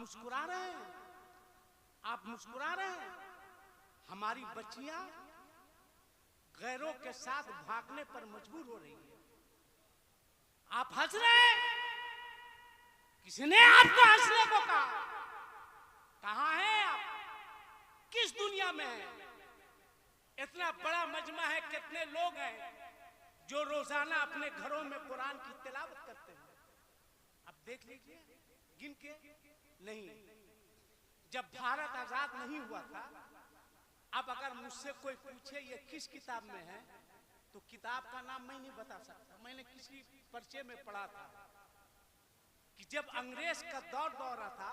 मुस्कुरा रहे हैं, आप मुस्कुरा रहे हैं। हमारी बच्चियां गैरों के साथ भागने पर मजबूर हो रही है, आप हंस रहे हैं। किसने आपको हंसने को कहा? कहां हैं आप? किस दुनिया में हैं? इतना बड़ा मजमा है, कितने लोग हैं जो रोजाना अपने घरों में कुरान की तिलावत करते हैं। अब देख लीजिए गिन के। नहीं, जब भारत आजाद नहीं हुआ था, अब अगर मुझसे कोई पूछे ये किस किताब में है, तो किताब का नाम मैं नहीं बता सकता। मैंने किसी पर्चे में पढ़ा था कि जब अंग्रेज का दौरा था,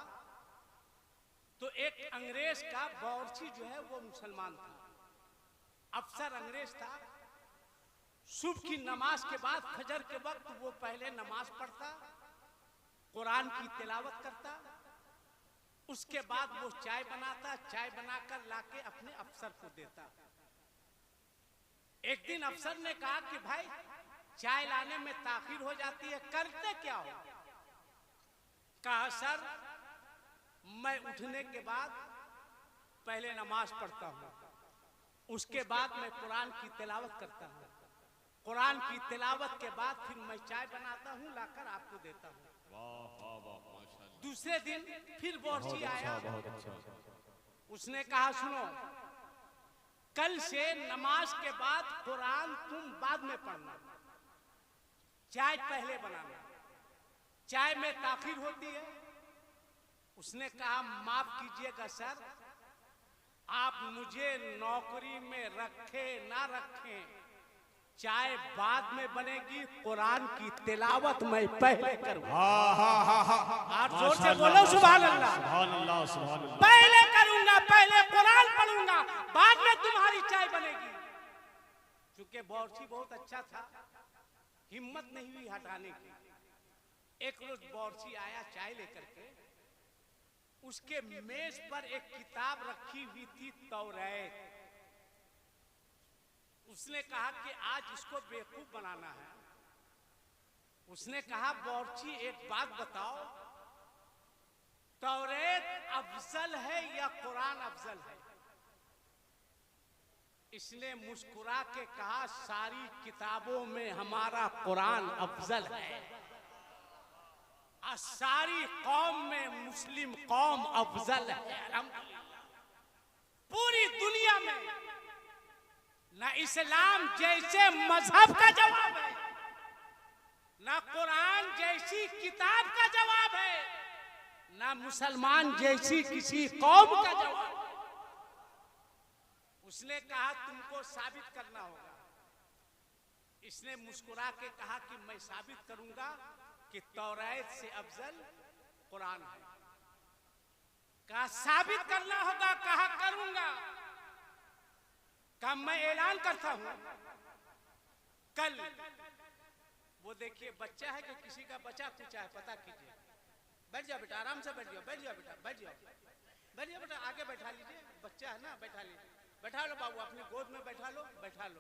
तो एक अंग्रेज का बावर्ची जो है वो मुसलमान था, अफसर अंग्रेज था। सुबह की नमाज के बाद फजर के वक्त वो पहले नमाज पढ़ता, कुरान की तिलावत करता, उसके बाद वो चाय बनाता, चाय बनाकर लाके अपने अफसर को देता। एक दिन अफसर ने कहा कि भाई चाय लाने में ताखिर हो जाती है, करते क्या हो? कहा सर, मैं उठने के बाद पहले नमाज पढ़ता हूँ, उसके बाद मैं कुरान की तिलावत करता हूँ, कुरान की तिलावत के बाद फिर मैं चाय बनाता हूँ, लाकर आपको देता हूँ। दूसरे दिन फिर बावर्ची आया, उसने कहा सुनो, कल से नमाज के बाद कुरान तुम बाद में पढ़ना, चाय पहले बनाना, चाय में ताखिर होती है। उसने कहा माफ कीजिएगा सर, आप मुझे नौकरी में रखे ना रखें, चाय बाद में बनेगी, कुरान की तिलावत मैं पहले करूंगा। आप जोर से बोलो सुभान अल्लाह। सुभान अल्लाह, सुभान अल्लाह। पहले करूंगा, पहले कुरान पढ़ूंगा, बाद में तुम्हारी चाय बनेगी। क्योंकि बावर्ची बहुत अच्छा था, हिम्मत नहीं हुई हटाने की। एक रोज बावर्ची आया चाय लेकर के, उसके मेज पर एक किताब रखी हुई थी, तौरात। उसने कहा कि आज इसको बेवकूफ बनाना है। उसने कहा बावर्ची एक बात बताओ, तौरात अफजल है या कुरान अफजल है? इसने मुस्कुरा के कहा सारी किताबों में हमारा कुरान अफजल है, और सारी कौम में मुस्लिम कौम अफजल है। पूरी दुनिया में ना इस्लाम जैसे मजहब का जवाब है, ना कुरान जैसी किताब का जवाब है, ना मुसलमान जैसी किसी कौम का जवाब। उसने कहा तुमको साबित करना होगा। इसने मुस्कुरा के कहा कि मैं साबित करूंगा कि तौरात से अफजल कुरान है। कहा साबित करना होगा, कहा करूंगा। कहा मैं ऐलान करता हूं, कल वो देखिए बच्चा है कि किसी का बचा कुचा है, पता कीजिए। बैठ जाओ बेटा, आराम से बैठ जाओ, बैठ जाओ बेटा, बैठ जाओ, बैठ जाओ बेटा, आगे बैठा लीजिए, बच्चा है ना, बैठा लीजिए, बैठा लो बाबू, अपनी गोद में बैठा लो, बैठा लो।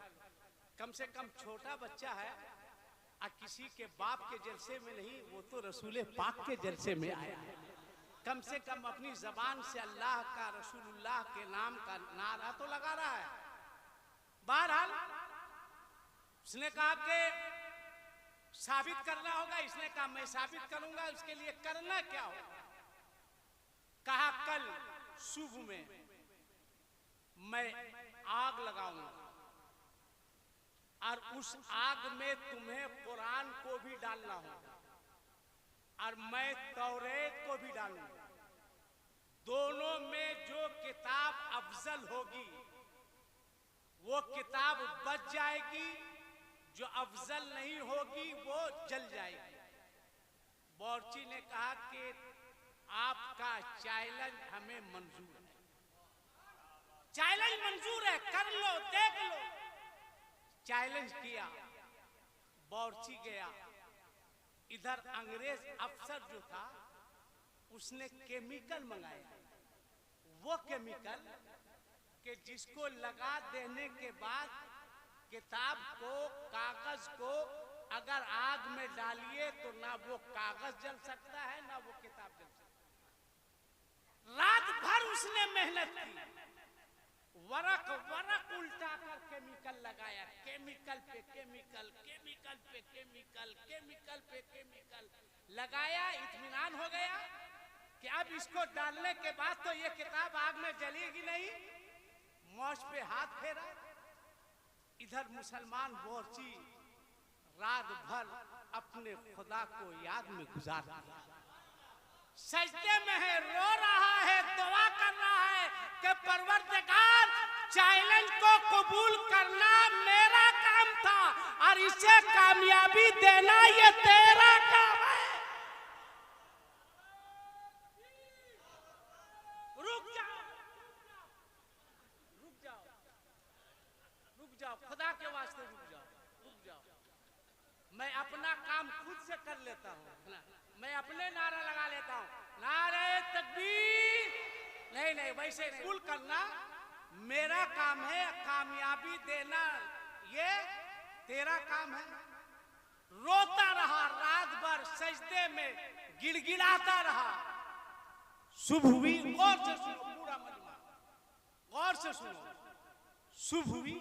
कम से कम छोटा बच्चा है, और किसी के बाप के जलसे में नहीं, वो तो रसूल पाक के जलसे में आया है। कम से कम अपनी जबान से अल्लाह का, रसूलुल्लाह के नाम का नारा तो लगा रहा है। बहरहाल उसने कहा कि साबित करना होगा। इसने कहा मैं साबित करूंगा, उसके लिए करना क्या होगा? कहा कल सुबह में मैं आग लगाऊंगा, और उस आग में तुम्हें कुरान को भी डालना होगा, और मैं तौरात को भी डालूंगा। दोनों में जो किताब अफजल होगी वो किताब बच जाएगी, जो अफजल नहीं होगी वो जल जाएगी। बावर्ची ने कहा कि आपका चैलेंज हमें मंजूर है, चैलेंज मंजूर है, कर लो, देख लो। चैलेंज किया, बावर्ची गया। इधर अंग्रेज अफसर जो था उसने केमिकल मंगाया, वो केमिकल कि जिसको लगा देने के बाद किताब को, कागज को अगर आग में डालिए तो ना वो कागज जल सकता है, ना वो किताब जल सकता है। उसने मेहनत की, वरक वरक उल्टा कर केमिकल लगाया, केमिकल पे केमिकल, केमिकल पे केमिकल, केमिकल पे केमिकल लगाया। इत्मीनान हो गया कि अब इसको डालने के बाद तो ये किताब आग में जलेगी नहीं। मौज पे हाथ फेरा। इधर मुसलमान बोरची रात भर अपने खुदा को याद में गुजार दिया, सजदे में है, रो रहा है, दुआ कर रहा है कि परवरदिगार चैलेंज को कबूल करना मेरा काम था और इसे कामयाबी देना ये तेरा काम है। रुक जाओ, रुक जाओ, रुक जाओ, खुदा के वास्ते रुक जाओ, रुक जाओ। मैं अपना काम खुद से कर लेता हूँ, मैं अपने नारा लगा लेता हूँ, नारे तकबीर। नहीं नहीं, वैसे कबूल करना मेरा काम है, कामयाबी देना ये तेरा काम है। रोता रहा रात भर सजदे में, गिड़गिड़ाता रहा। सुबह हुई, गौर से सुनो पूरा मजमा, गौर से सुनो। सुबह हुई,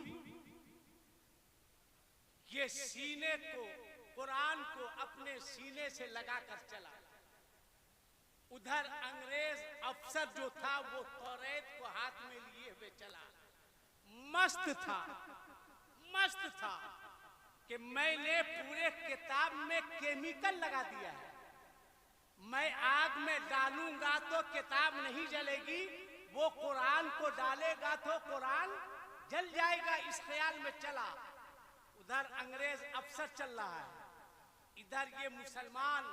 ये सीने को, कुरान को अपने सीने से लगाकर चला। उधर अंग्रेज अफसर जो था वो तौरेत को हाथ में लिए हुए चला। मस्त था, मस्त था कि मैंने पूरे किताब में केमिकल लगा दिया है, मैं आग में डालूंगा तो किताब नहीं जलेगी, वो कुरान को डालेगा तो कुरान जल जाएगा। इस ख्याल में चला। उधर अंग्रेज अफसर चल रहा है, इधर ये मुसलमान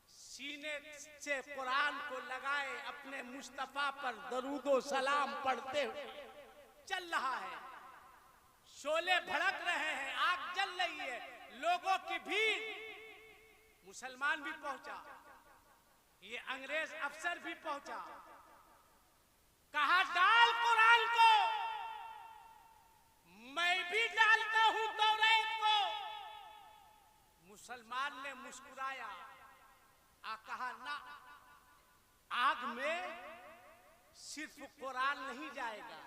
सीने से कुरान को लगाए अपने मुस्तफा पर दरूदो सलाम पढ़ते हुए चल रहा है। शोले भड़क रहे हैं, आग जल रही है, लोगों की भीड़। मुसलमान भी पहुंचा, ये अंग्रेज अफसर भी पहुंचा। कहा डाल कुरान को, मैं भी डालता हूं तौरेत को। मुसलमान ने मुस्कुराया, कहा ना, आग में सिर्फ कुरान नहीं जाएगा,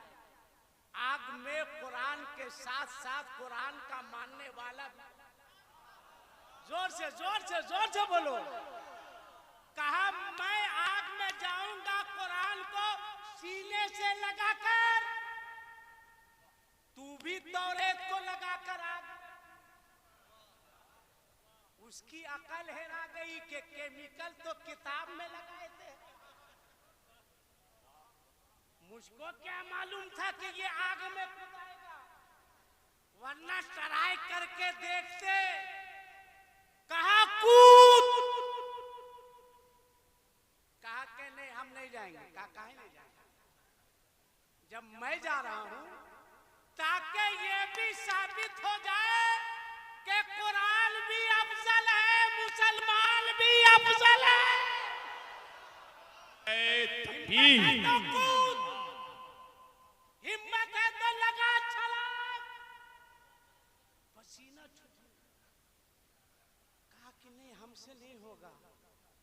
आग में कुरान के साथ साथ कुरान का मानने वाला भी। जोर से जोर से जोर से बोलो। कहा मैं आग में जाऊंगा कुरान को सीने से लगाकर, तू भी तौरेत को लगाकर आग। उसकी अकल हेरा गई कि केमिकल तो किताब में लगाए थे, मुझको क्या मालूम था कि ये आग में कूदाएगा, वरना ट्राई करके देखते। कहा कूद, कहा कि नहीं हम नहीं जाएंगे। कहा काहे नहीं जाएंगे, जब मैं जा रहा हूं ताकि ये भी साबित हो जाए कि कुरान भी अफजल है, मुसलमान भी अफजल है। हिम्मत है तो लगा छलांग, पसीना छूटे। कहा कि नहीं हमसे नहीं होगा।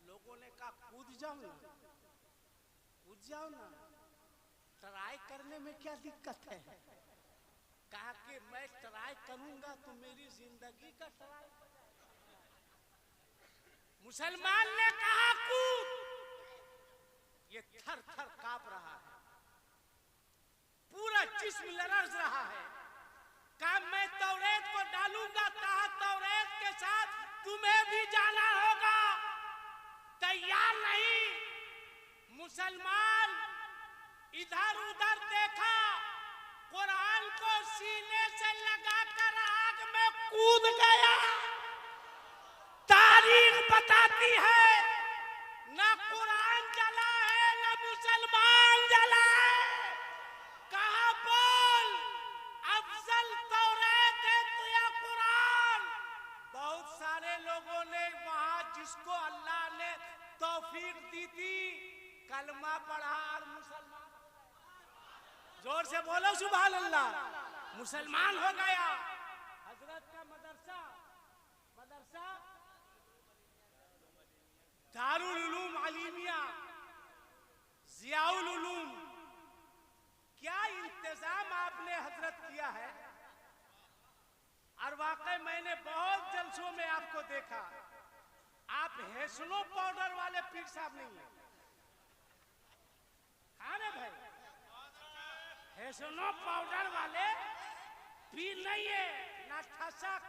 लोगों ने कहा कूद जाओ ना, कूद जाओ ना, ट्राई करने में क्या दिक्कत है। कहा कि मैं ट्राई करूंगा तो मेरी जिंदगी का ट्राई। मुसलमान ने कहा कूद, ये थर थर कांप रहा है, पूरा जिस्म लरज़ रहा है। कहा मैं तौरेत को डालूंगा, कहा तौरेत के साथ तुम्हें भी जाना होगा। तैयार नहीं। मुसलमान इधर उधर देखा, कुरान को सीने से लगाकर आग में कूद गया। तारीख बताती है ना कुरान जला है ना मुसलमान जला है। कहा बोल अफजल तौरात है तो या कुरान। बहुत सारे लोगों ने वहां जिसको अल्लाह ने तौफीक दी थी कलमा पढ़ा और मुसलमान। जोर से बोलो सुभान अल्लाह, मुसलमान हो गया। हजरत का मदरसा, मदरसा दारुल उलूम अलीमिया, जियाउल आपको देखा, आप हेसनो पाउडर वाले पीर साहब नहीं है। हाँ ना भाई, हेसनो पाउडर वाले पीर नहीं है। ना ठसक,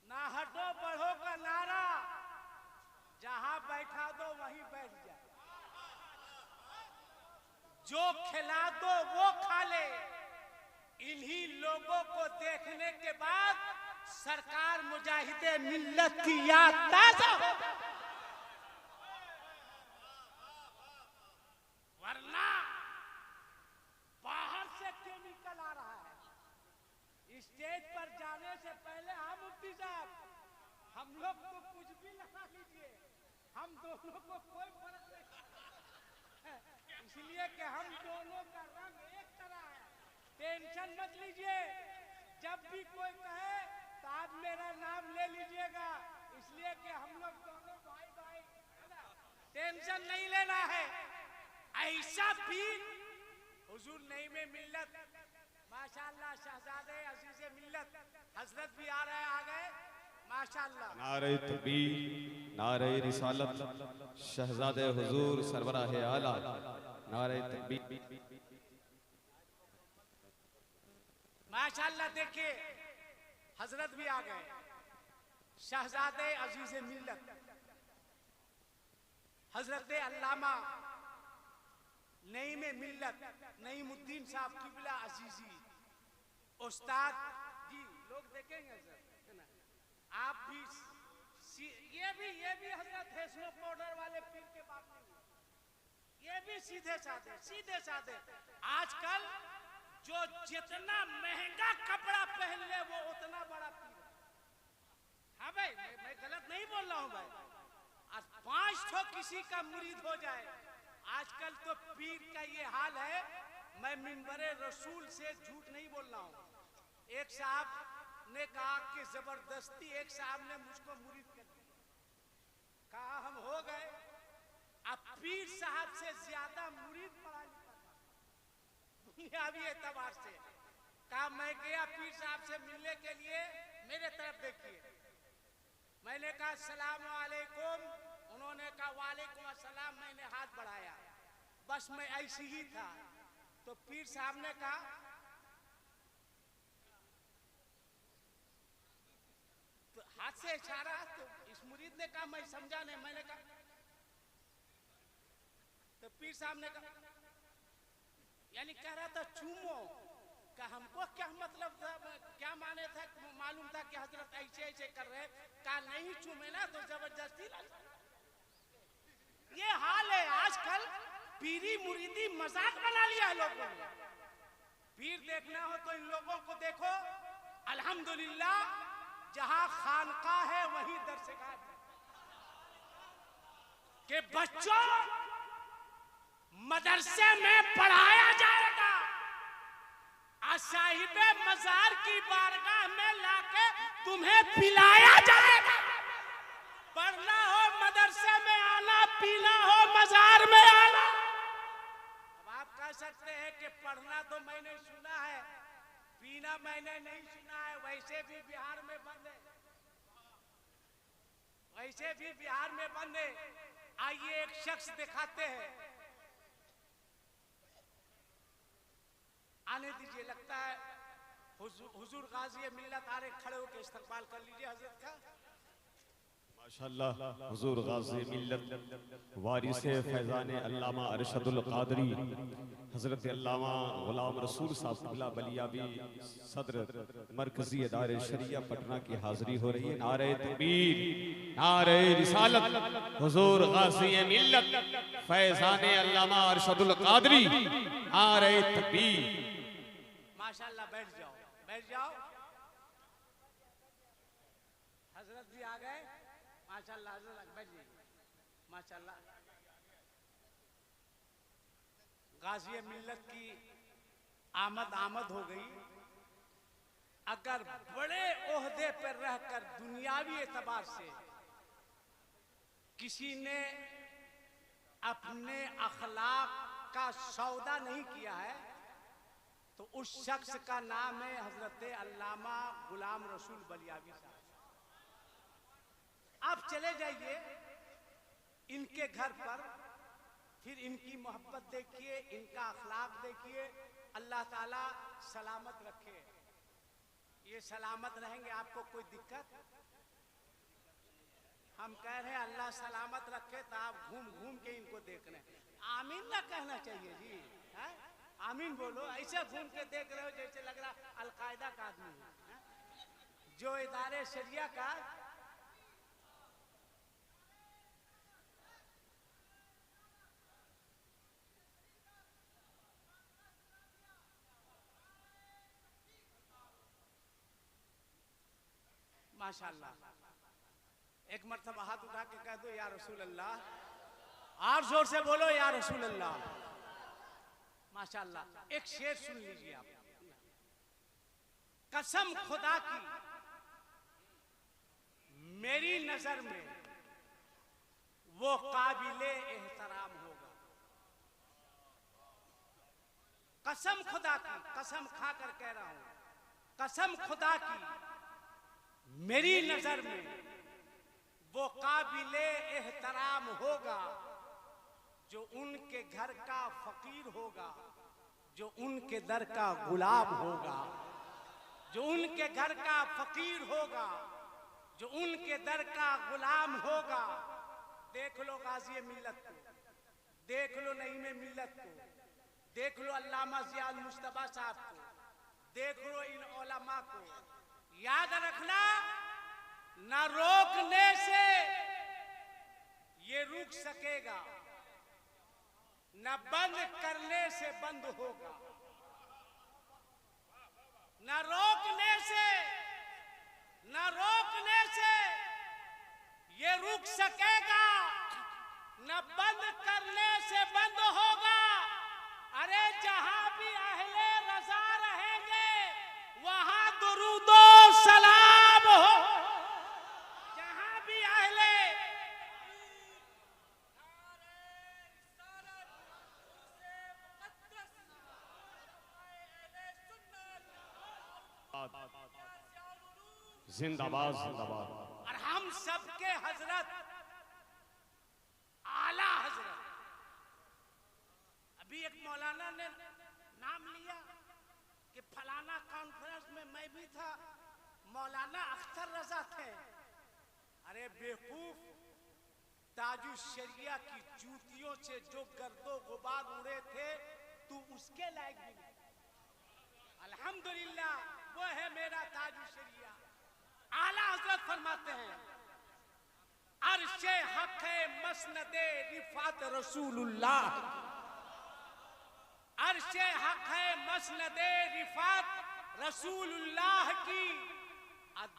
ना हटो बढ़ो का नारा, जहां बैठा दो वहीं बैठ जाए, जो खिला दो वो खा ले। इन्हीं लोगों को देखने के बाद सरकार मुजाहिदे मिल्लत की याद ताजा हो, वरना बाहर से केमिकल आ रहा है। स्टेज पर जाने से पहले हम मुफ्ती साहब, हम लोग तो कुछ भी लगा लीजिए, हम दोनों को कोई फर्क नहीं, इसलिए कि हम दोनों का रंग एक तरह है। टेंशन मत लीजिए, जब भी कोई कहे तो आप मेरा नाम ले लीजिएगा, इसलिए कि हम लोग दोनों भाई भाई है ना, टेंशन नहीं लेना है। ऐसा पीर हुजूर नई में मिल्लत, माशाअल्लाह, शहजादे अजीज़े मिल्लत हजरत भी आ रहे हैं, आ गए माशाअल्लाह। नारे तकबीर, नारे रिसालत, शहजादे हुजूर सरवराह आला, नारे तकबीर। माशाअल्लाह, देखिए हजरत भी आ गए, शहजादे अजीज़े मिल्लत हजरत अल्लामा नईम मिल्लत नईमुद्दीन साहब किबला अजीजी उस्ताद जी, लोग देखेंगे सर, आप भी ये भी हजरत हेसनो पाउडर वाले पीर के बाप नहीं है, ये भी सीधे साधे। आजकल जो जितना महंगा कपड़ा पहन ले वो उतना बड़ा पीर है। हाँ भाई, मैं गलत नहीं बोल रहा हूँ भाई। आज 500 किसी का मुरीद हो जाए, आजकल तो पीर का ये हाल है। मैं मिंबरे रसूल से झूठ नहीं बोल रहा हूँ। एक साहब ने कहा कि जबरदस्ती एक साहब ने मुझको मुरीद कर दिया, कहा हम हो गए। अब पीर साहब से ज्यादा मुरीद पड़ा दुनियावी एतबार से। कहा मैं गया पीर साहब से मिलने के लिए, मेरे तरफ देखिए। मैंने कहा सलाम वालेकुम, उन्होंने कहा वालेकुम अस्सलाम। मैंने हाथ बढ़ाया, बस मैं ऐसी ही था। तो पीर साहब ने कहा तो हाथ से इशारा, तो इस मुरीद ने कहा मैं समझा नहीं। मैंने कहा, तो पीर साहब ने कहा, यानी कह रहा था चूमो, का हमको क्या मतलब था, क्या माने था, मालूम था कि हजरत ऐसे ऐसे कर रहे, का नहीं चूमे ना तो जबरदस्ती। ये हाल है आजकल, पीरी मुरीदी मजाक बना लिया है लोगों ने। पीर देखना हो तो इन लोगों को देखो। अल्हम्दुलिल्लाह, जहां खानका है वहीं दरसगाह है, कि बच्चों मदरसे में पढ़ाया जाएगा, साहिबे मजार की बारगाह में लाके तुम्हें पिलाया जाएगा। पढ़ना हो मदरसे में आना, पीना हो मजार में आना। अब आप कह सकते हैं कि पढ़ना तो मैंने सुना है, पीना मैंने नहीं सुना है। वैसे भी बिहार में बंद है, वैसे भी बिहार में बंद है। आइए एक शख्स दिखाते हैं, आने दीजिए। लगता है हुजूर गाजी मिल्लत आ रहे, खड़े होकर इस्तकबाल कर लीजिए हजरत का। माशाअल्लाह, हुजूर गाज़ी मिल्लत वारिसे फैज़ाने अल्लामा अरशदुल क़ादरी हजरत अल्लामा गुलाम रसूल साहब क़िबला बलियावी सदर मरकजी इदारे शरिया पटना की हाजिरी हो रही है। नारे तकबीर, नारे रिसालत, हुजूर गाज़ी मिल्लत फैज़ाने अल्लामा अरशदुल क़ादरी, नारे तकबीर। माशाअल्लाह, बैठ जाओ, बैठ जाओ। हजरत भी आ गए, माशाअल्लाह। हजरत बैठ जाइए, माशाअल्लाह। गाज़ी मिल्लत की आमद हो गई। अगर बड़े ओहदे पर रहकर दुनियावी एतबार से किसी ने अपने अखलाक का सौदा नहीं किया है तो उस शख्स का नाम है हजरत अल्लामा गुलाम रसूल बलियावी साहब। आप चले जाइए इनके घर पर, फिर इनकी मोहब्बत देखिए, इनका अखलाक देखिए। अल्लाह ताला सलामत रखे। ये सलामत रहेंगे, आपको कोई दिक्कत? हम कह रहे हैं अल्लाह सलामत रखे, तो आप घूम घूम के इनको देख रहे हैं। आमीन ना कहना चाहिए जी, है? आमीन बोलो। ऐसे घूम के देख रहे हो जैसे लग रहा अलकायदा का आदमी है, जो इदारे शरिया का। माशाल्लाह, एक मर्तबा हाथ उठा के कह दो या रसूल अल्लाह। और जोर से बोलो या रसूल अल्लाह। माशाल्लाह, एक शेर सुन लीजिए आप। कसम खुदा की मेरी नजर में वो काबिले एहतराम होगा। कसम खुदा की, कसम खाकर कह रहा हूं, कसम खुदा की मेरी नजर में वो काबिले एहतराम होगा जो उनके घर का फकीर होगा, जो उनके दर का गुलाम होगा, जो उनके घर का फकीर होगा, जो उनके दर का गुलाम होगा। देख लो गाज़ी मिल्लत को, देख लो नईम मिल्लत को, देख लो अल्लामा ज़ियाउल मुस्तफ़ा साहब को, देख लो इन उलमा को। याद रखना, न रोकने से ये रुक सकेगा, न बंद करने से बंद होगा। न रोकने से, न रोकने से ये रुक सकेगा, न बंद करने से बंद होगा। अरे जहां भी अहले रज़ा रहेंगे वहां दुरूदो सलाम हो। जहां भी अहले जिंदाबाद जिंदाबाद। और हम सबके हजरत आला हजरत, अभी एक मौलाना ने नाम लिया कि फलाना कॉन्फ्रेंस में मैं भी था, मौलाना अख्तर रजा थे। अरे बेवकूफ, ताजुश शरिया की जूतियों से जो गर्दो गुबार उड़े थे, तू उसके लायक भी नहीं। अल्हम्दुलिल्लाह, वो है मेरा ताजुश शरिया। आला हजरत फरमाते हैं, अर्शे हक है मसनदे रिफात रसूलुल्लाह, अर्शे हक है मसनदे रिफात रसूलुल्लाह की।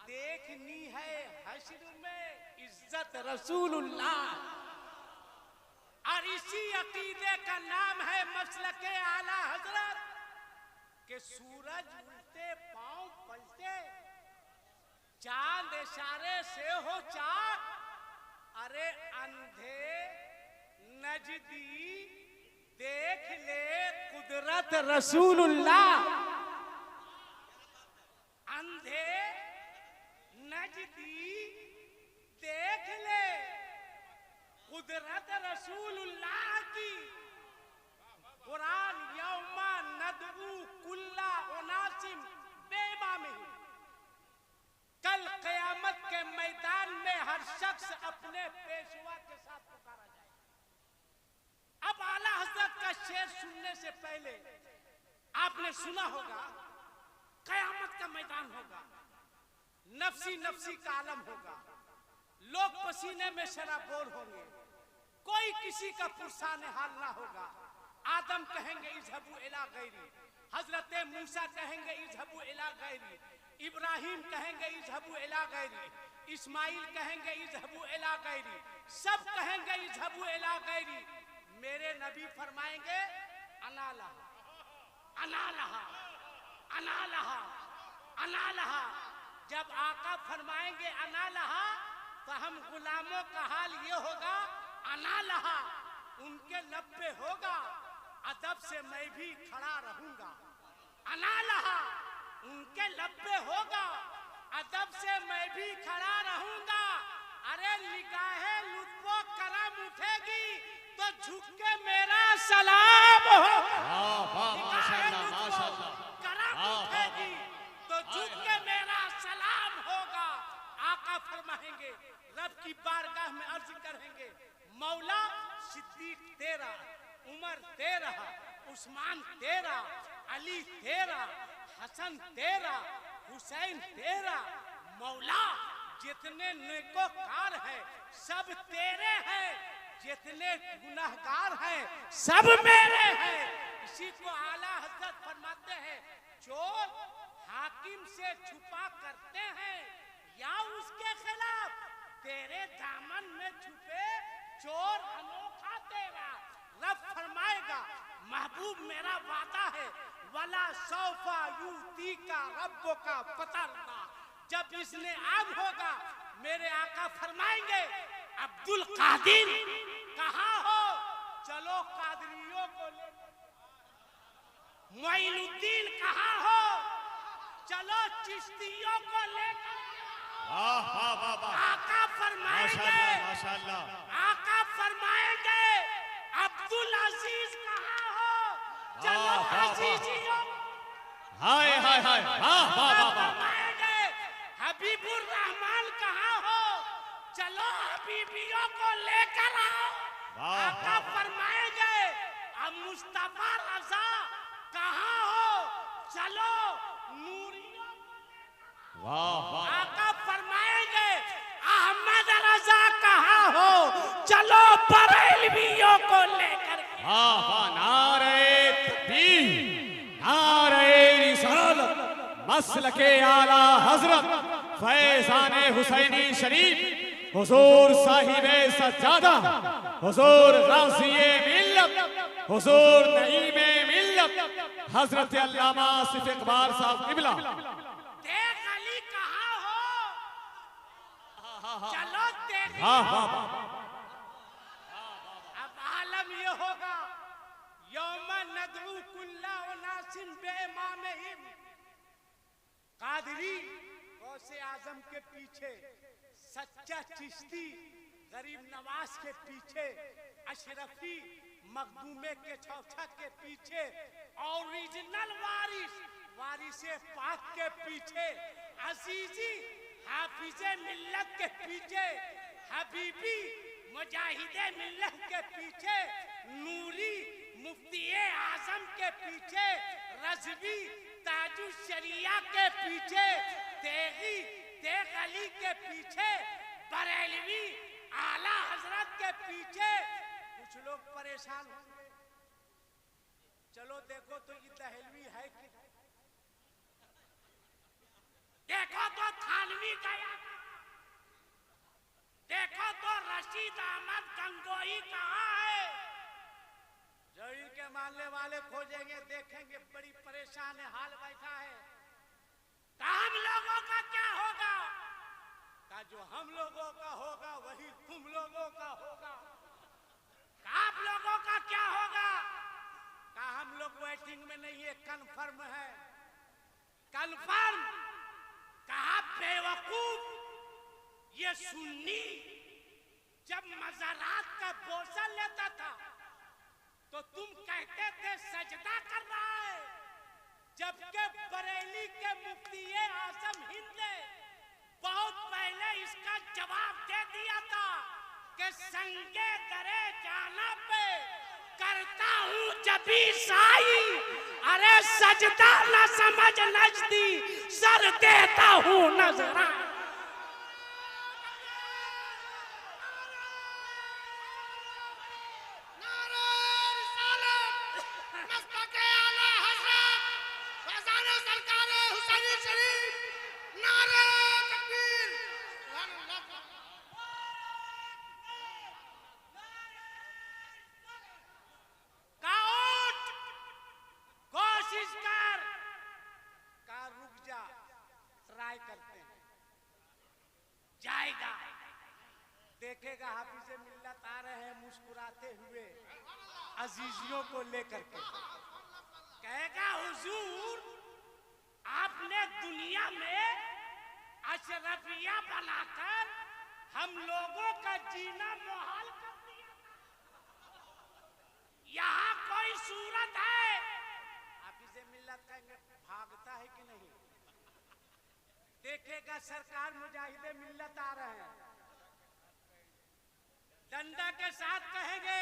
देखनी है हश्र में इज्जत रसूलुल्लाह। और इसी अकीदे का नाम है मसलके आला हजरत के सूरज उल्टे पांव पलटे, चांद इशारे से हो चाक। अरे अंधे नजदी देख ले कुदरत रसूलुल्लाह। अंधे नजदी देख ले कुदरत रसूलुल्लाह की। कुरान यौमा नदऊ कुल्ला उनासिम बेइमामिही, कल क़यामत के मैदान में हर शख्स अपने पेशवा के साथ पुकारा जाएगा। अब आला हजरत का शेर सुनने से पहले आपने सुना होगा क़यामत का मैदान होगा, नफसी नफसी का आलम होगा, लोग पसीने में शराबोर होंगे, कोई किसी का पुरसाने हाल ना होगा। आदम कहेंगे इज़हबू इला गैरी, हजरत मूसा कहेंगे इज़हबू इला गैरी, इब्राहिम कहेंगे इज़हबू इला गैरी, इस्माइल कहेंगे इज़हबू इला गैरी, सब कहेंगे इज़हबू इला गैरी। मेरे नबी फरमाएंगे अना लहा, अना लहा, अना लहा, अना लहा। जब आका फरमाएंगे अना लहा, तो हम गुलामों का हाल ये होगा अना लहा, उनके लब पे होगा अदब से मैं भी खड़ा रहूंगा। अना लहा, उनके लब पे होगा अदब से मैं भी खड़ा रहूंगा। अरे निगाहे लुत्फो करम उठेगी तो झुक के मेरा सलाम हो। माशाअल्लाह माशाअल्लाह। करम उठेगी तो झुक के मेरा सलाम होगा। आका फरमाएंगे, रब की बारगाह में अर्ज करेंगे, मौला सिद्दीक तेरा, उमर तेरा, उस्मान तेरा, अली तेरा, हसन तेरा, हुसैन तेरा। मौला जितने नेकोकार हैं सब तेरे हैं, जितने गुनाहगार हैं सब मेरे हैं। इसी को आला हजरत फरमाते हैं, चोर हाकिम से छुपा करते हैं या उसके खिलाफ, तेरे दामन में छुपे चोर अनोखा तेरा। रब फरमाएगा, महबूब मेरा वादा है, वला सौफा यूती का रब्बो का पता लगा। जब इसने आग होगा मेरे आका फरमाएंगे, अब्दुल कादिर कहाँ हो, चलो कादरियों को ले। मोइनुद्दीन कहाँ हो, चलो चिश्तियों को लेकर। आका फरमाएंगे, माशाअल्लाह आका फरमाएंगे, अब्दुल अजीज कहाँ हो, चलो अजीजियों। हाय हाय हाय वाह वाह वाह वाह। हबीबुर रहमान कहाँ हो, चलो हबीबियों को लेकर आओ। आका फरमाएंगे, अब मुस्तफा रजा कहाँ हो, चलो नूरियों को। वाह वाह। आका फरमाएंगे, अहमद रजा कहाँ हो, चलो बरेलवियों को लेकर। वाह वाह। नारे तकबीर, नारे रिसालत, मसलके आला हजरत फैजाने हुसैनी शरीफ, हुजूर साहिबे सज्जादा, हुजूर गाज़िए मिल्लत, हुजूर नईमे मिल्लत, हजरत अल्लामा आसिफ इकबाल साहब किबला। देख अली कहाँ हो, चलो देख। अब आलम ये होगा, यौम नदउ कुल्ला उनासिन बेइमामिहिम। कादरी गौसे आजम के पीछे, सच्चा चिश्ती गरीब नवाज के पीछे, अशरफी मखदूमे के चौखट के पीछे, ओरिजिनल वारिसे पाक के पीछे, अजीजी हाफिजे मिल्लत के पीछे, हबीबी मुजाहिदे मिल्लत के पीछे, नूरी मुफ्ती आजम के पीछे, रज़वी ताजु शरिया के पीछे, तेगी तेग अली के पीछे, बरेलवी आला हजरत के पीछे। कुछ लोग परेशान होंगे, चलो देखो तो ये दहलवी है कि देखो तो थानवी गया, देखो तो रशीद अहमद गंगोही कहाँ है। जो इनके मानने वाले खोजेंगे देखेंगे बड़ी परेशान है, हाल बैठा है। हम लोगों का क्या होगा, का जो हम लोगों का होगा वही तुम लोगों का होगा। आप लोगों का क्या होगा, का हम लोग वेटिंग में नहीं है, कन्फर्म है, कन्फर्म। कहा बेवकूफ, ये सुन्नी जब मज़ारात का बोझा लेता था तो तुम कहते थे सजदा कर रहा है, जबकि बरेली के मुफ्ती आजम हिंद ने बहुत पहले इसका जवाब दे दिया था कि संगे दरे जाना पे करता हूँ जबी साई, अरे सजदा न समझ नजदी, सर देता हूँ नजरा। देखेगा हाफिज़े मिल्लत आ रहे हैं मुस्कुराते हुए अजीजियों को लेकर के, कहेगा हुजूर आपने दुनिया में अशरफिया बनाकर हम लोगों का जीना मुहाल कर दिया। यहाँ कोई सूरत है, आप इसे मिल्लत कहेंगे, भागता है कि नहीं? देखेगा सरकार मुजाहिदे मिल्लत आ रहे हैं, डंडा के साथ कहेंगे,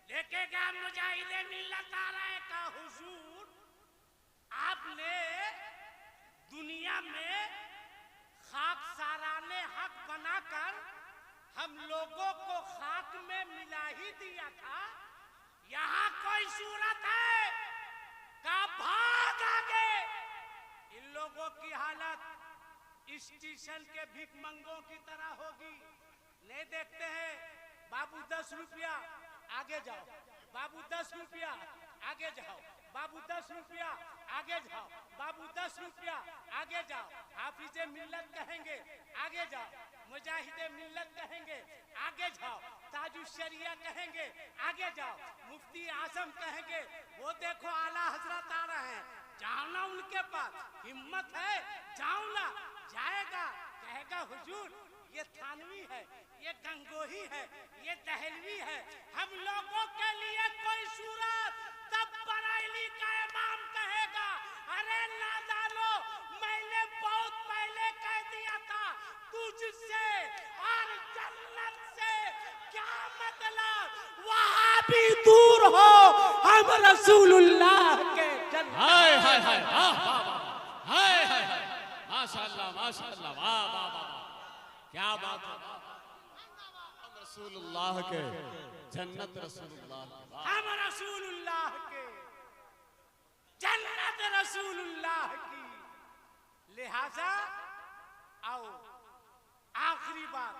देखेगा मुजाहिदे मिल्लत आ रहे हैं। का हुजूर, आपने दुनिया में खाक साराने हक बनाकर हम लोगों को खाक में मिला ही दिया था। यहाँ कोई सूरत है का भाग आगे। इन लोगों की हालत स्टेशन के भिखमंगों की तरह होगी। नहीं देखते हैं, बाबू 10 रुपया आगे जाओ, बाबू 10 रुपया आगे जाओ, बाबू 10 रुपया आगे जाओ, बाबू 10 रुपया आगे जाओ। हाफिजे मिल्लत कहेंगे, आगे जाओ। मुजाहिदे मिल्लत कहेंगे, आगे जाओ। ताजुश शरिया कहेंगे, आगे जाओ। मुफ्ती आजम कहेंगे, वो देखो आला हजरत आ रहे हैं, जाओ ना उनके पास, हिम्मत है जाओ ना। जाएगा, कहेगा हुजूर ये थानवी है, ये गंगोही है, ये दहलवी है, हम लोगों के लिए कोई सूरत। तब बरेली का इमाम कहेगा, अरे नादानो, मैंने बहुत पहले कह दिया था तुझसे और जन्नत से क्या मतलब। वहां भी दूर हो, हम रसूलुल्लाह के जन्नत। हाय हाय हाय, वाह वाह वाह, हाय हाय हाय, माशाअल्लाह माशाअल्लाह, वाह वाह वाह, क्या बात है। हम रसूलुल्लाह के जन्नत, रसूलुल्लाह के, हम रसूलुल्लाह के जन्नत, रसूलुल्लाह की। लिहाजा आओ, आखिरी बात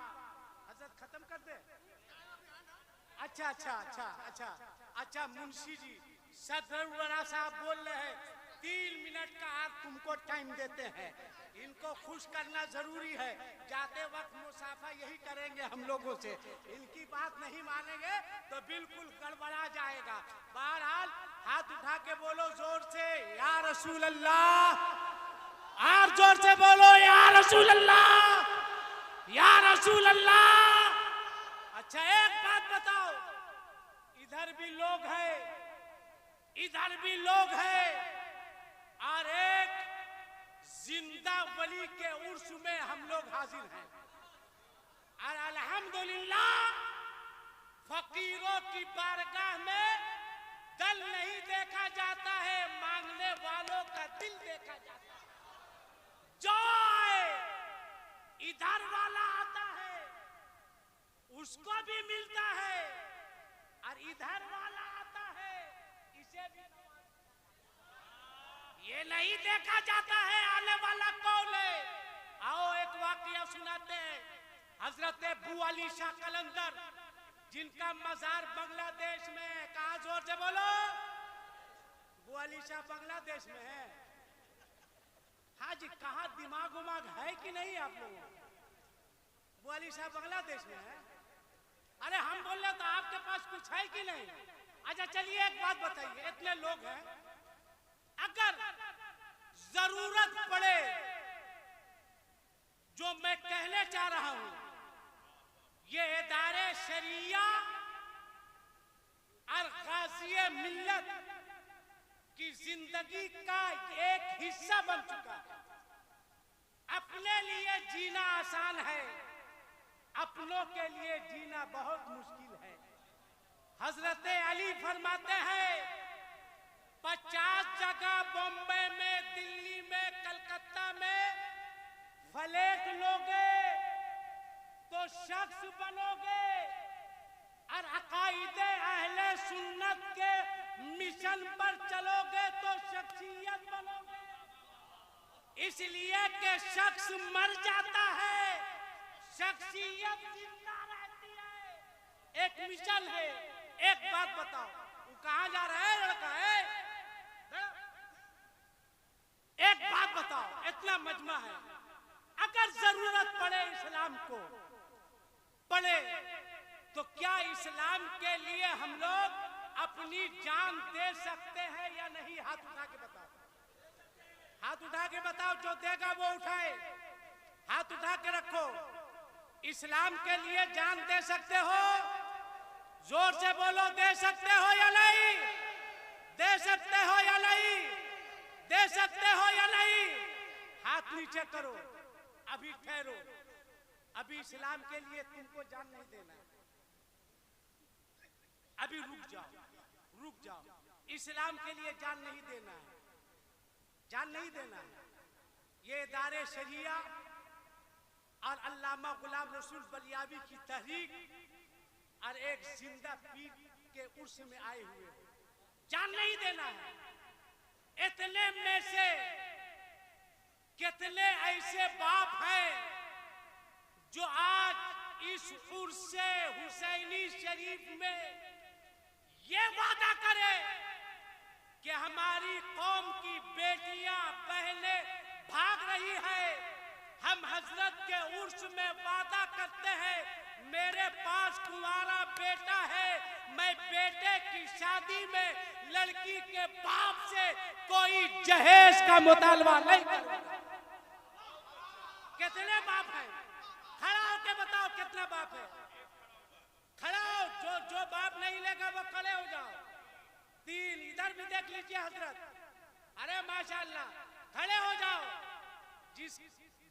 हजरत खत्म कर दे। अच्छा अच्छा अच्छा अच्छा अच्छा, मुंशी जी सदरुल्लाह साहब बोल रहे हैं, 3 मिनट का आप तुमको टाइम देते हैं, इनको खुश करना जरूरी है। जाते वक्त मुसाफा यही करेंगे हम लोगों से, इनकी बात नहीं मानेंगे तो बिल्कुल गड़बड़ा जाएगा। बहरहाल हाथ उठा के बोलो जोर से, या रसूल अल्लाह। और जोर से बोलो, या रसूल अल्लाह, या रसूल अल्लाह। अच्छा एक बात बताओ, इधर भी लोग हैं, इधर भी लोग हैं, और एक जिंदा वली के उर्स में हम लोग हाजिर हैं। और अल्हम्दुलिल्लाह फकीरों की बारगाह में दल नहीं देखा जाता है, मांगने वालों का दिल देखा जाता है। जो आए, इधर वाला आता है उसको भी मिलता है, और इधर वाला आता है इसे भी। ये नहीं देखा जाता है आने वाला कौन है। आओ एक वाकया सुनाते हैं। हजरत बू अली शाह कलंदर, जिनका मजार बांग्लादेश में है, कहा जोर से बोलो, बू अली शाह बांग्लादेश में है। हाँ जी, कहा दिमाग उमाग है कि नहीं आप लोगों? बू अली शाह बांग्लादेश में है। अरे हम बोल रहे तो आपके पास कुछ है कि नहीं? अच्छा चलिए एक बात बताइए, इतने लोग हैं, अगर जरूरत पड़े, जो मैं कहने चाह रहा हूं, ये इदारे शरिया और गाज़िए मिल्लत की जिंदगी का एक हिस्सा बन चुका है। अपने लिए जीना आसान है, अपनों के लिए जीना बहुत मुश्किल है। हजरत अली फरमाते हैं, 50 जगह बॉम्बे में, दिल्ली में, कलकत्ता में फलेक लोगे तो शख्स बनोगे, और अकाईदे अहले सुन्नत के मिशन पर चलोगे तो शख्सियत बनोगे। इसलिए कि शख्स मर जाता है, शख्सियत जिंदा रहती है। एक मिशन है। एक बात बताओ, वो कहाँ जा रहा है लड़का है? एक बात बताओ, इतना मजमा है, अगर जरूरत पड़े इस्लाम को पड़े, तो क्या इस्लाम के लिए हम लोग अपनी जान दे सकते हैं या नहीं? हाथ उठा के बताओ, हाथ उठा के बताओ, जो देगा वो उठाए। हाथ उठा के रखो, इस्लाम के लिए जान दे सकते हो? जोर से बोलो, दे सकते हो या नहीं? दे सकते हो या नहीं? दे सकते हो या नहीं? हाथ नीचे करो। अभी ठहरो, अभी इस्लाम के लिए तुमको जान नहीं देना है। अभी रुक जाओ, रुक जाओ। इस्लाम के लिए जान नहीं देना है, जान नहीं देना है। ये इदारे शरिया और अल्लामा गुलाम रसूल बलियावी की तहरीक और एक जिंदा पीर के उर्स में आए हुए, जान नहीं देना है। इतने में से कितने ऐसे बाप हैं जो आज इस उर्स हुसैनी शरीफ में ये वादा करे कि हमारी कौम की बेटियां बहनें भाग रही है, हम हजरत के उर्स में वादा करते हैं, मेरे पास कुंवारा बेटा है, मैं बेटे की शादी में लड़की के बाप से कोई जहेज का मुतालबा नहीं करूंगा। कितने बाप हैं? खड़ा होके बताओ कितना बाप है? खड़ा हो, जो बाप नहीं लेगा वो खड़े हो जाओ। 3 इधर भी देख लीजिए हजरत। अरे माशाअल्लाह, खड़े हो जाओ।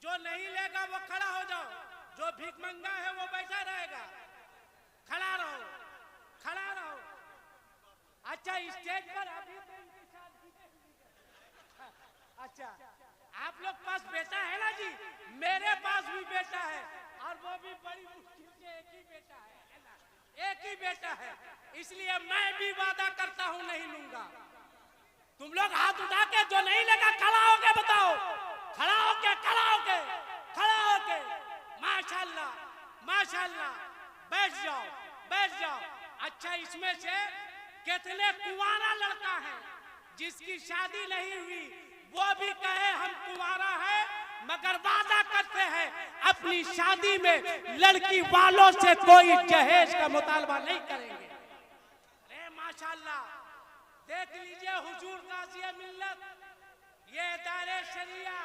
जो नहीं लेगा वो खड़ा हो जाओ। जो भीख मंगा है वो बैठा रहेगा। खड़ा रहो, खड़ा रहो। अच्छा, स्टेज पर अभी तो इनकी शादी है। अच्छा, आप लोग पास बेटा है ना जी? मेरे पास भी बेटा है, और वो भी बड़ी मुश्किल से एक ही बेटा है ना, एक ही बेटा है। इसलिए मैं भी वादा करता हूं नहीं लूंगा। तुम लोग हाथ उठा के जो नहीं लेगा खड़ा होके बताओ, खड़ा होके, खड़ा होके, खड़ा होके। माशाल्लाह, माशाल्लाह। बैठ जाओ, बैठ जाओ। अच्छा, इसमें से कितने कुंवारा लड़का है जिसकी शादी नहीं हुई, वो भी कहे हम कुंवारा है, मगर वादा करते हैं अपनी शादी में लड़की वालों से कोई जहेज का मुतालबा नहीं करेंगे। अरे माशाल्लाह, देख लीजिए हुजूर गाज़ी मिल्लत, ये इदारे शरिया।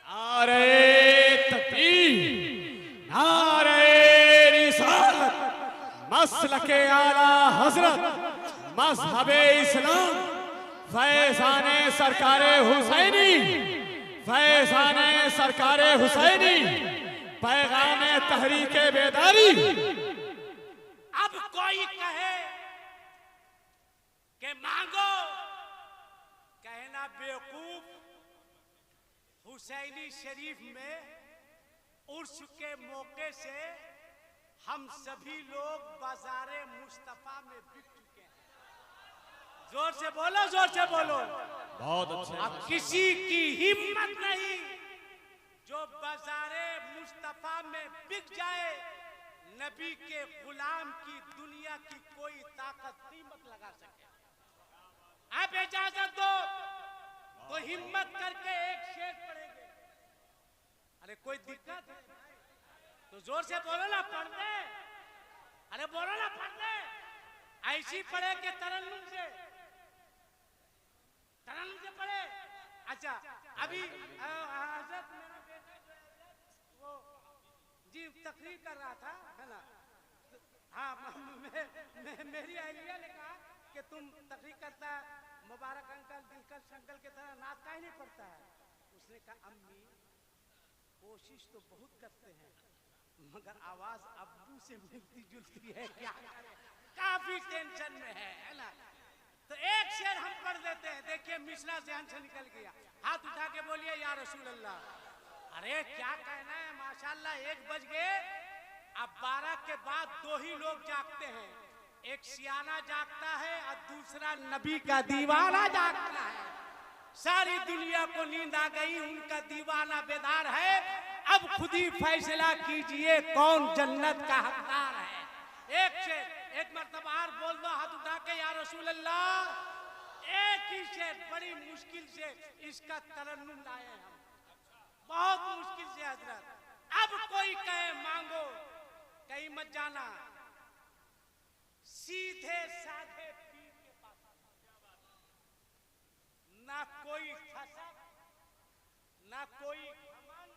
नारे तकबीर, नारे रिसालत, मसलके आला हजरत, मज़हबे इस्लाम, फैज़ाने सरकारे हुसैनी, फैज़ाने सरकारे हुसैनी, पैगामे तहरीके बेदारी। अब कोई कहे कि मांगो, कहना बेवकूफ। हुसैनी शरीफ में उर्स के मौके से हम सभी लोग बाजारे मुस्तफा में बिक चुके हैं। जोर से बोलो, जोर से बोलो। बहुत अच्छा। अब किसी की हिम्मत नहीं जो बाजारे मुस्तफा में बिक जाए। नबी के गुलाम की दुनिया की कोई ताकत कीमत लगा सके। आप इजाजत दो तो हिम्मत करके एक शेर पढ़ेंगे। अरे कोई दिक्कत है तो जोर से बोलो ना, पढ़ दे। अरे बोलो ना, पढ़ दे। ऐसी पढ़े के तरन्नुम से, तरन्नुम से पढ़े। अच्छा, अभी हजरत मेरा बेटा जो है वो जी तकरीर कर रहा था, है ना? हाँ, मेरी अहलिया ने कहा कि तुम तकरीर करता, मुबारक अंकल, दिलकश अंकल की तरह नात काहे नहीं पढ़ता है? उसने कहा अम्मी कोशिश तो बहुत करते हैं, मगर आवाज अब्बू से मिलती जुलती है, क्या काफी टेंशन में है ना? तो एक शेर हम पढ़ देते हैं। देखिए मिश्रा ज़हन से निकल गया। हाथ उठा के बोलिए या रसूल अल्लाह। अरे क्या कहना है, माशाल्लाह 1 बज गए। अब 12 के बाद 2 ही लोग जागते हैं, एक सियाना जागता है और दूसरा नबी का दीवाना जागता है। सारी दुनिया को नींद आ गई, उनका दीवाना बेदार है। अब खुद ही फैसला कीजिए कौन जन्नत का हकदार है। एक शेर, एक मर्तबा और बोल दो हाथ उठा के या रसूल अल्लाह। एक ही शेर, बड़ी मुश्किल से इसका तरन्नुम लाए हम, बहुत मुश्किल से हजरत। अब कोई कहे मांगो, कहीं मत जाना, सीधे साधे पीर के पास, ना कोई फसक, ना कोई घमंड,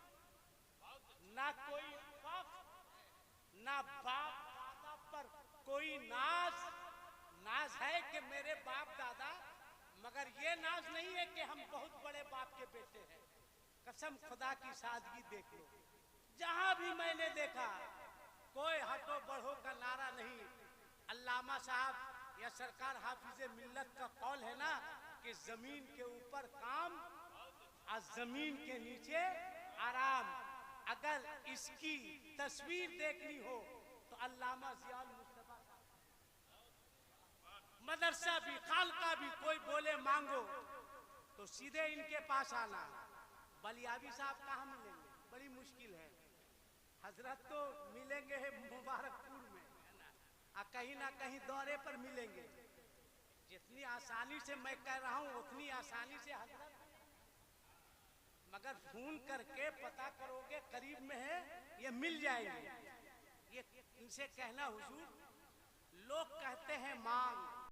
ना कोई फख्र, ना बाप दादा पर कोई नाज है कि मेरे बाप दादा, मगर ये नाज नहीं है कि हम बहुत बड़े बाप के बेटे हैं। कसम खुदा की सादगी देख लो, जहां भी मैंने देखा कोई हटो बढ़ो का नारा नहीं। अल्लामा साहब या सरकार हाफिज मिल्लत का कौल है ना कि जमीन के ऊपर काम और जमीन के नीचे आराम। अगर इसकी तस्वीर देखनी हो तो अल्लामा जियाउल मुस्तफा मदरसा भी खालका भी कोई बोले मांगो तो सीधे इनके पास आना। बलियाबी साहब कहाँ मिलेंगे, बड़ी मुश्किल है। हजरत तो मिलेंगे मुबारकपुर में, कहीं ना कहीं दौरे पर मिलेंगे। जितनी आसानी से मैं कह रहा हूं उतनी आसानी से हजरत, मगर फोन करके पता करोगे करीब में है, ये मिल जाएंगे। ये इनसे कहना हुजूर, लोग कहते हैं मांग,